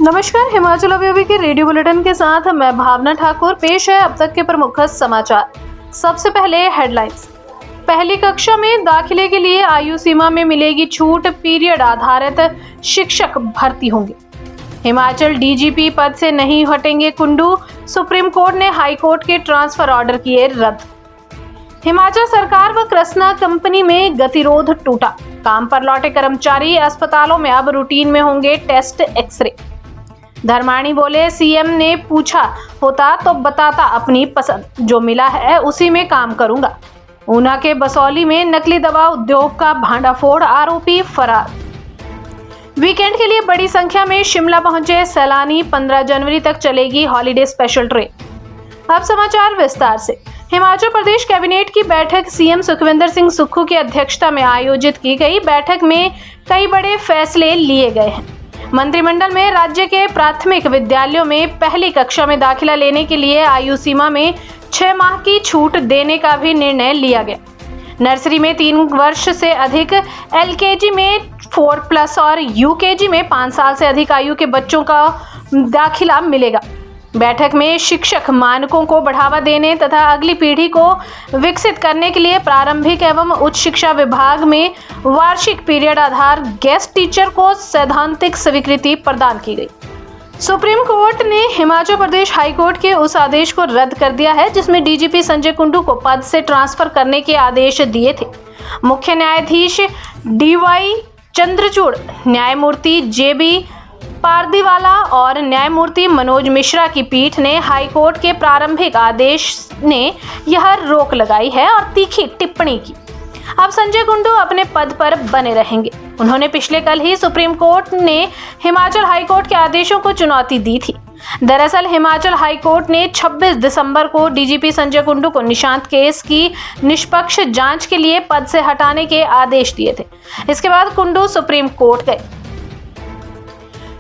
नमस्कार, हिमाचल अभी के रेडियो बुलेटिन के साथ मैं भावना ठाकुर। पेश है अब तक के प्रमुख समाचार। सबसे पहले हेडलाइंस। पहली कक्षा में दाखिले के लिए आयु सीमा में मिलेगी छूट, पीरियड आधारित शिक्षक भर्ती होंगे। हिमाचल डीजीपी पद से नहीं हटेंगे कुंडू, सुप्रीम कोर्ट ने हाई कोर्ट के ट्रांसफर ऑर्डर किए रद्द। हिमाचल सरकार व कृष्णा कंपनी में गतिरोध टूटा, काम पर लौटे कर्मचारी, अस्पतालों में अब रूटीन में होंगे टेस्ट, एक्सरे। धर्माणी बोले, सीएम ने पूछा होता तो बताता अपनी पसंद, जो मिला है उसी में काम करूंगा। ऊना के बसौली में नकली दवा उद्योग का भांडाफोड़, आरोपी फरार। वीकेंड के लिए बड़ी संख्या में शिमला पहुंचे सैलानी, 15 जनवरी तक चलेगी हॉलीडे स्पेशल ट्रेन। अब समाचार विस्तार से। हिमाचल प्रदेश कैबिनेट की बैठक सीएम सुखविंदर सिंह सुक्खू की अध्यक्षता में आयोजित की गई। बैठक में कई बड़े फैसले लिए गए हैं। मंत्रिमंडल में राज्य के प्राथमिक विद्यालयों में पहली कक्षा में दाखिला लेने के लिए आयु सीमा में 6 माह की छूट देने का भी निर्णय लिया गया। नर्सरी में 3 वर्ष से अधिक, एलकेजी में 4+ और यूकेजी में 5 साल से अधिक आयु के बच्चों का दाखिला मिलेगा। बैठक में शिक्षक मानकों को बढ़ावा देने तथा अगली पीढ़ी को विकसित करने के लिए प्रारंभिक एवं उच्च शिक्षा विभाग में वार्षिक पीरियड आधार गेस्ट टीचर को सैद्धांतिक स्वीकृति प्रदान की गई। सुप्रीम कोर्ट ने हिमाचल प्रदेश हाई कोर्ट के उस आदेश को रद्द कर दिया है जिसमें डीजीपी संजय कुंडू को पद से ट्रांसफर करने के आदेश दिए थे। मुख्य न्यायाधीश डीवाई चंद्रचूड़, न्यायमूर्ति जेबी पारदीवाला और न्यायमूर्ति मनोज मिश्रा की पीठ ने हाईकोर्ट के प्रारंभिक आदेश ने यह रोक लगाई है और तीखी टिप्पणी की। अब संजय कुंडू अपने पद पर बने रहेंगे। उन्होंने पिछले कल ही सुप्रीम कोर्ट ने हिमाचल हाईकोर्ट के आदेशों को चुनौती दी थी। दरअसल हिमाचल हाईकोर्ट ने 26 दिसंबर को डीजीपी संजय कुंडू को निशांत केस की निष्पक्ष जांच के लिए पद से हटाने के आदेश दिए थे। इसके बाद कुंडू सुप्रीम कोर्ट गए।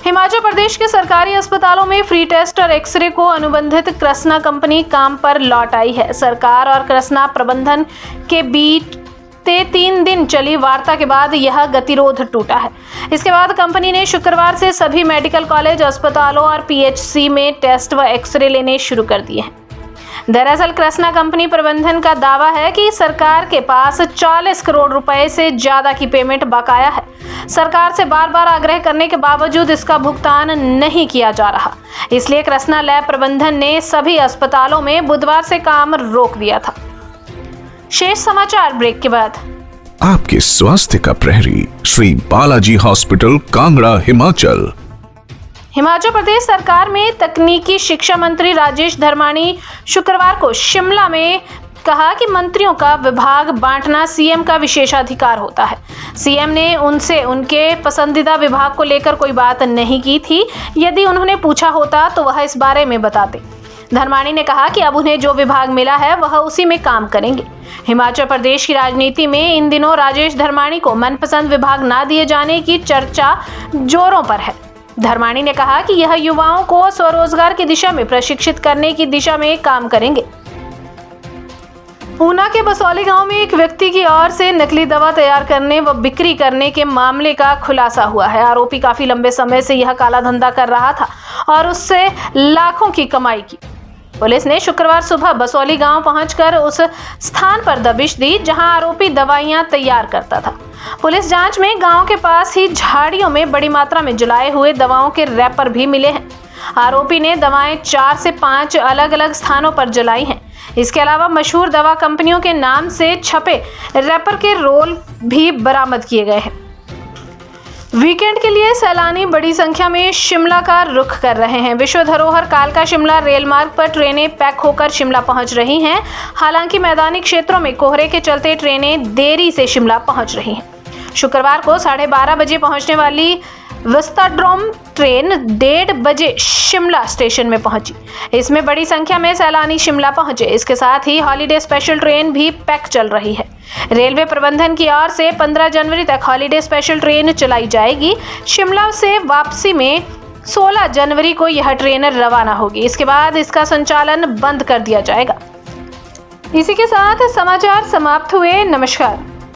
हिमाचल प्रदेश के सरकारी अस्पतालों में फ्री टेस्ट और एक्सरे को अनुबंधित कृष्णा कंपनी काम पर लौट आई है। सरकार और कृष्णा प्रबंधन के बीच 3 दिन चली वार्ता के बाद यह गतिरोध टूटा है। इसके बाद कंपनी ने शुक्रवार से सभी मेडिकल कॉलेज, अस्पतालों और पीएचसी में टेस्ट व एक्सरे लेने शुरू कर दिए हैं। दरअसल कृष्णा कंपनी प्रबंधन का दावा है कि सरकार के पास 40 करोड़ रुपए से ज्यादा की पेमेंट बकाया है। सरकार से बार बार आग्रह करने के बावजूद इसका भुगतान नहीं किया जा रहा, इसलिए कृष्णा लैब प्रबंधन ने सभी अस्पतालों में बुधवार से काम रोक दिया था। शेष समाचार ब्रेक के बाद। आपके स्वास्थ्य का प्रहरी, श्री बालाजी हॉस्पिटल, कांगड़ा, हिमाचल। हिमाचल प्रदेश सरकार में तकनीकी शिक्षा मंत्री राजेश धर्माणी शुक्रवार को शिमला में कहा कि मंत्रियों का विभाग बांटना सीएम का विशेषाधिकार होता है। सीएम ने उनसे उनके पसंदीदा विभाग को लेकर कोई बात नहीं की थी। यदि उन्होंने पूछा होता तो वह इस बारे में बताते। धर्माणी ने कहा कि अब उन्हें जो विभाग मिला है वह उसी में काम करेंगे। हिमाचल प्रदेश की राजनीति में इन दिनों राजेश धर्माणी को मनपसंद विभाग ना दिए जाने की चर्चा जोरों पर है। धर्माणी ने कहा कि यह युवाओं को स्वरोजगार की दिशा में प्रशिक्षित करने की दिशा में काम करेंगे। ऊना के बसौली गांव में एक व्यक्ति की ओर से नकली दवा तैयार करने व बिक्री करने के मामले का खुलासा हुआ है। आरोपी काफी लंबे समय से यह काला धंधा कर रहा था और उससे लाखों की कमाई की। पुलिस ने शुक्रवार सुबह बसौली गांव पहुंचकर उस स्थान पर दबिश दी जहां आरोपी दवाइयां तैयार करता था। पुलिस जांच में गांव के पास ही झाड़ियों में बड़ी मात्रा में जलाए हुए दवाओं के रैपर भी मिले हैं। आरोपी ने दवाएं 4 से 5 अलग अलग स्थानों पर जलाई हैं। इसके अलावा मशहूर दवा कंपनियों के नाम से छपे रैपर के रोल भी बरामद किए गए हैं। वीकेंड के लिए सैलानी बड़ी संख्या में शिमला का रुख कर रहे हैं। विश्व धरोहर कालका शिमला रेल मार्ग पर ट्रेनें पैक होकर शिमला पहुंच रही हैं। हालांकि मैदानी क्षेत्रों में कोहरे के चलते ट्रेनें देरी से शिमला पहुंच रही हैं। शुक्रवार को 12:30 बजे पहुंचने वाली विस्ताडोम ट्रेन 1:30 बजे शिमला स्टेशन में पहुंची। इसमें बड़ी संख्या में सैलानी शिमला पहुंचे। इसके साथ ही हॉलीडे स्पेशल ट्रेन भी पैक चल रही है। रेलवे प्रबंधन की ओर से 15 जनवरी तक हॉलीडे स्पेशल ट्रेन चलाई जाएगी। शिमला से वापसी में 16 जनवरी को यह ट्रेन रवाना होगी। इसके बाद इसका संचालन बंद कर दिया जाएगा। इसी के साथ समाचार समाप्त हुए। नमस्कार।